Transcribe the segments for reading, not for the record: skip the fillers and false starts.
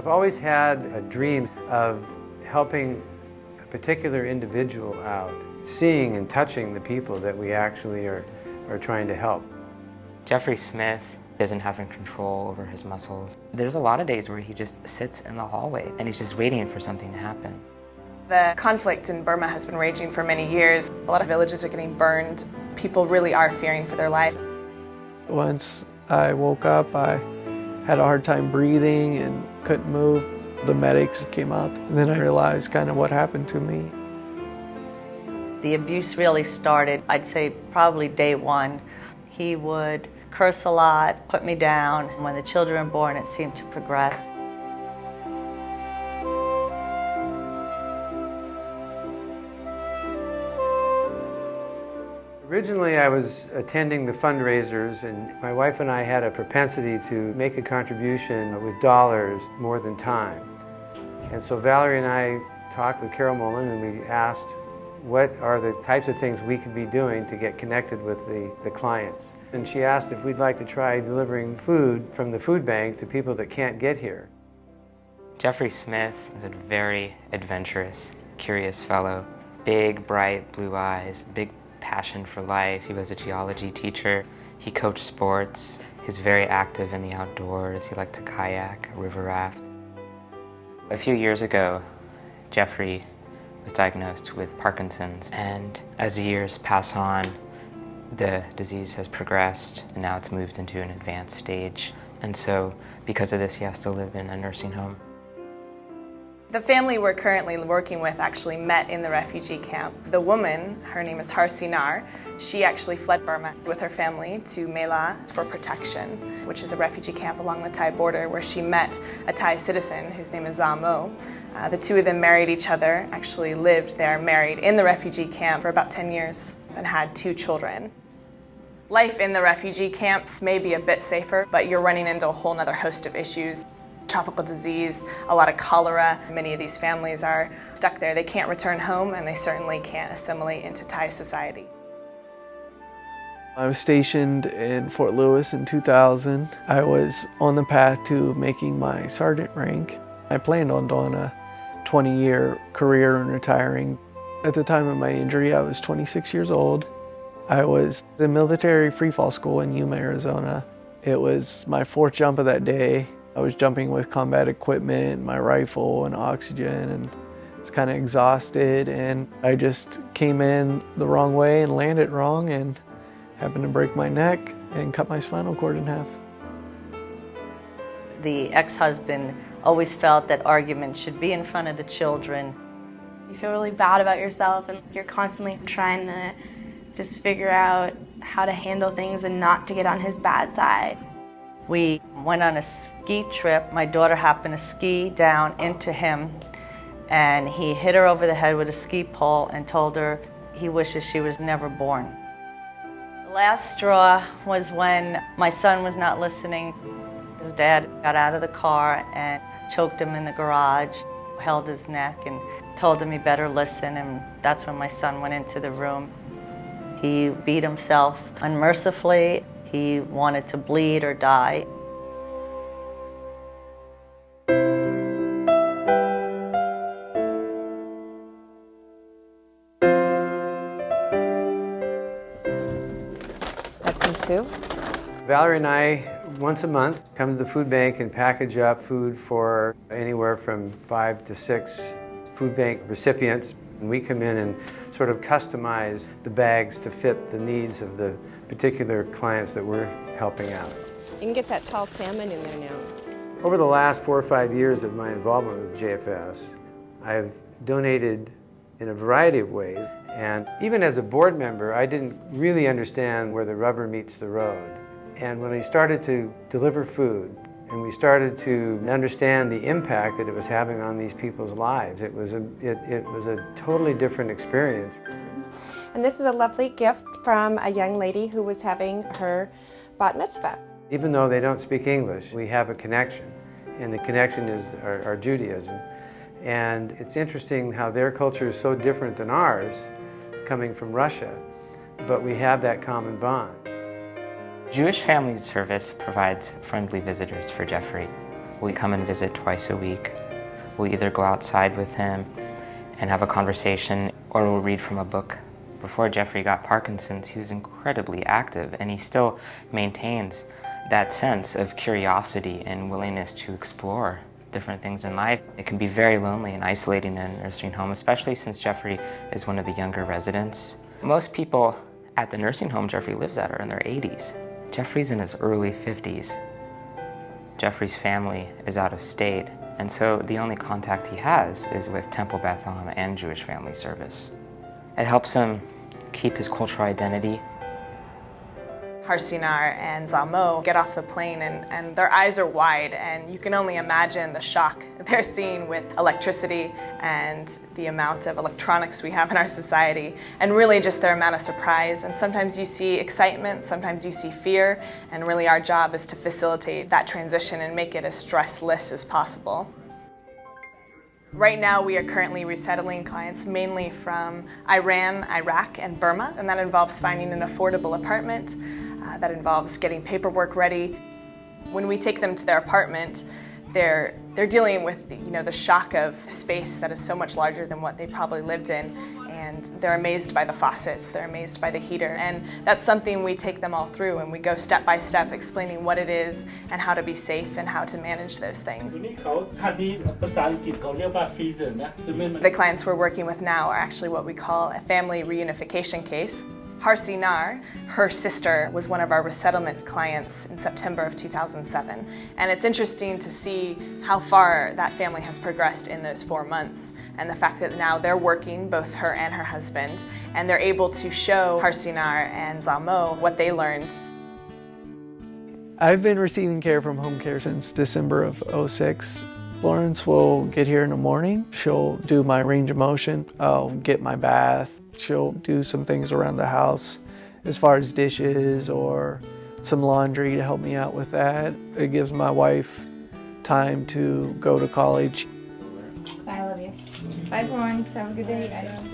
I've always had a dream of helping a particular individual out, seeing and touching the people that we actually are trying to help. Jeffrey Smith isn't having control over his muscles. There's a lot of days where he just sits in the hallway and he's just waiting for something to happen. The conflict in Burma has been raging for many years. A lot of villages are getting burned. People really are fearing for their lives. Once I woke up, I had a hard time breathing and couldn't move. The medics came up, and then I realized kind of what happened to me. The abuse really started, I'd say, probably day one. He would curse a lot, put me down. When the children were born, it seemed to progress. Originally, I was attending the fundraisers, and my wife and I had a propensity to make a contribution with dollars more than time. And so Valerie and I talked with Carol Mullen, and we asked what are the types of things we could be doing to get connected with the clients. And she asked if we'd like to try delivering food from the food bank to people that can't get here. Jeffrey Smith is a very adventurous, curious fellow. Big, bright blue eyes, big passion for life. He was a geology teacher. He coached sports. He's very active in the outdoors. He liked to kayak, river raft. A few years ago, Jeffrey was diagnosed with Parkinson's, and as the years pass on, the disease has progressed, and now it's moved into an advanced stage. And so, because of this, he has to live in a nursing home. The family we're currently working with actually met in the refugee camp. The woman, her name is Harsi Nar, she actually fled Burma with her family to Mela for protection, which is a refugee camp along the Thai border where she met a Thai citizen whose name is Zamo. The two of them married each other, actually lived there married in the refugee camp for about 10 years and had 2 children. Life in the refugee camps may be a bit safer, but you're running into a whole other host of issues. Tropical disease, a lot of cholera. Many of these families are stuck there. They can't return home, and they certainly can't assimilate into Thai society. I was stationed in Fort Lewis in 2000. I was on the path to making my sergeant rank. I planned on doing a 20-year career and retiring. At the time of my injury, I was 26 years old. I was in military freefall school in Yuma, Arizona. It was my 4th jump of that day. I was jumping with combat equipment, my rifle and oxygen, and I was kind of exhausted, and I just came in the wrong way and landed wrong and happened to break my neck and cut my spinal cord in half. The ex-husband always felt that arguments should be in front of the children. You feel really bad about yourself, and you're constantly trying to just figure out how to handle things and not to get on his bad side. We went on a ski trip. My daughter happened to ski down into him, and he hit her over the head with a ski pole and told her he wishes she was never born. The last straw was when my son was not listening. His dad got out of the car and choked him in the garage, held his neck and told him he better listen, and that's when my son went into the room. He beat himself unmercifully. He wanted to bleed or die. That's some soup. Valerie and I, once a month, come to the food bank and package up food for anywhere from 5 to 6 food bank recipients. And we come in and sort of customize the bags to fit the needs of the particular clients that we're helping out. You can get that tall salmon in there now. Over the last 4 or 5 years of my involvement with JFS, I've donated in a variety of ways. And even as a board member, I didn't really understand where the rubber meets the road. And when I started to deliver food, and we started to understand the impact that it was having on these people's lives, it was a totally different experience. And this is a lovely gift from a young lady who was having her bat mitzvah. Even though they don't speak English, we have a connection, and the connection is our Judaism. And it's interesting how their culture is so different than ours, coming from Russia, but we have that common bond. Jewish Family Service provides friendly visitors for Jeffrey. We'll come and visit twice a week. We'll either go outside with him and have a conversation, or we'll read from a book. Before Jeffrey got Parkinson's, he was incredibly active, and he still maintains that sense of curiosity and willingness to explore different things in life. It can be very lonely and isolating in a nursing home, especially since Jeffrey is one of the younger residents. Most people at the nursing home Jeffrey lives at are in their 80s. Jeffrey's in his early 50s. Jeffrey's family is out of state, and so the only contact he has is with Temple Beth Am and Jewish Family Service. It helps him keep his cultural identity. Harsinar and Zalmo get off the plane and their eyes are wide, and you can only imagine the shock they're seeing with electricity and the amount of electronics we have in our society, and really just their amount of surprise. And sometimes you see excitement, sometimes you see fear, and really our job is to facilitate that transition and make it as stressless as possible. Right now we are currently resettling clients mainly from Iran, Iraq, and Burma, and that involves finding an affordable apartment. That involves getting paperwork ready. When we take them to their apartment, they're dealing with the shock of space that is so much larger than what they probably lived in, and they're amazed by the faucets, they're amazed by the heater, and that's something we take them all through, and we go step by step explaining what it is and how to be safe and how to manage those things. The clients we're working with now are actually what we call a family reunification case. Harsinar, her sister, was one of our resettlement clients in September of 2007. And it's interesting to see how far that family has progressed in those 4 months, and the fact that now they're working, both her and her husband, and they're able to show Harsinar and Zalmo what they learned. I've been receiving care from HomeCare since December of '06. Florence will get here in the morning. She'll do my range of motion. I'll get my bath. She'll do some things around the house as far as dishes or some laundry to help me out with that. It gives my wife time to go to college. Bye, I love you. Bye, Florence. Have a good day, guys.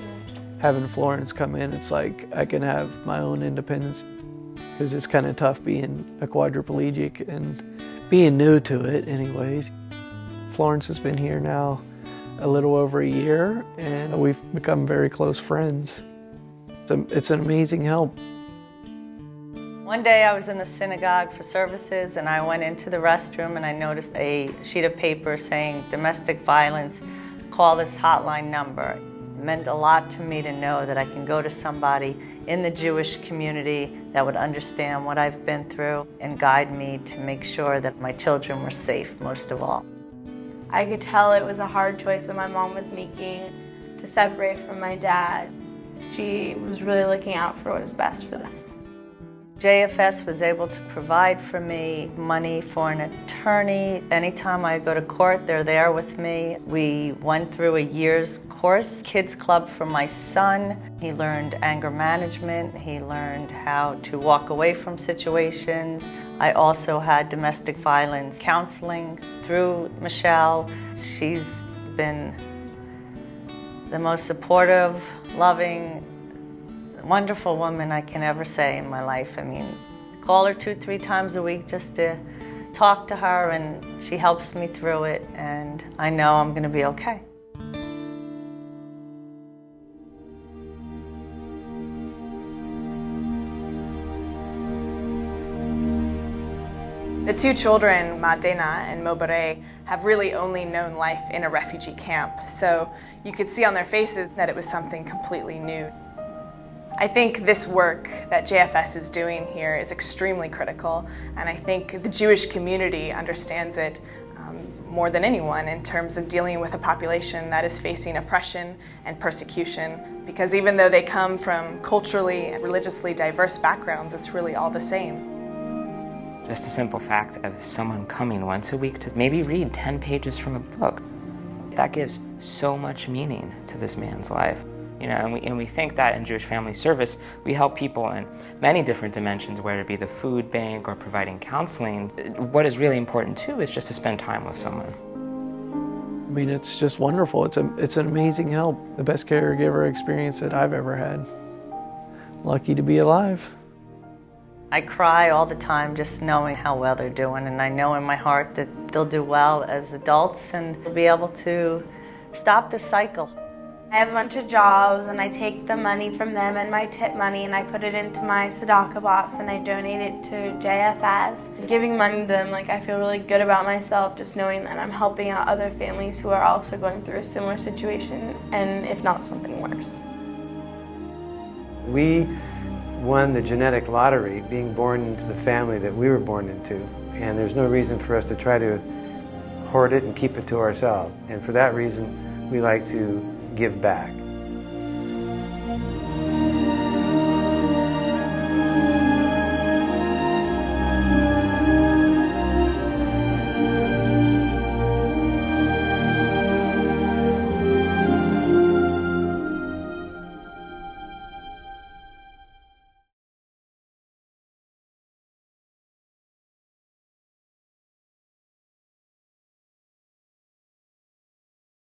Having Florence come in, it's like I can have my own independence, because it's kind of tough being a quadriplegic and being new to it anyways. Florence has been here now a little over a year, and we've become very close friends. It's an amazing help. One day I was in the synagogue for services, and I went into the restroom and I noticed a sheet of paper saying domestic violence, call this hotline number. It meant a lot to me to know that I can go to somebody in the Jewish community that would understand what I've been through and guide me to make sure that my children were safe, most of all. I could tell it was a hard choice that my mom was making to separate from my dad. She was really looking out for what was best for us. JFS was able to provide for me money for an attorney. Anytime I go to court, they're there with me. We went through a year's course, kids club for my son. He learned anger management. He learned how to walk away from situations. I also had domestic violence counseling through Michelle. She's been the most supportive, loving, wonderful woman I can ever say in my life. I mean, call her 2-3 times a week just to talk to her, and she helps me through it, and I know I'm going to be okay. The two children, Madena and Mobare, have really only known life in a refugee camp, so you could see on their faces that it was something completely new. I think this work that JFS is doing here is extremely critical, and I think the Jewish community understands it more than anyone in terms of dealing with a population that is facing oppression and persecution, because even though they come from culturally and religiously diverse backgrounds, it's really all the same. Just a simple fact of someone coming once a week to maybe read 10 pages from a book, that gives so much meaning to this man's life. You know, and we think that in Jewish Family Service, we help people in many different dimensions, whether it be the food bank or providing counseling. What is really important too is just to spend time with someone. I mean, it's just wonderful. It's an amazing help. The best caregiver experience that I've ever had. Lucky to be alive. I cry all the time just knowing how well they're doing, and I know in my heart that they'll do well as adults and be able to stop the cycle. I have a bunch of jobs and I take the money from them and my tip money and I put it into my tzedakah box and I donate it to JFS. Giving money to them, I feel really good about myself just knowing that I'm helping out other families who are also going through a similar situation, and if not something worse. We won the genetic lottery being born into the family that we were born into, and there's no reason for us to try to hoard it and keep it to ourselves. And for that reason, we like to give back.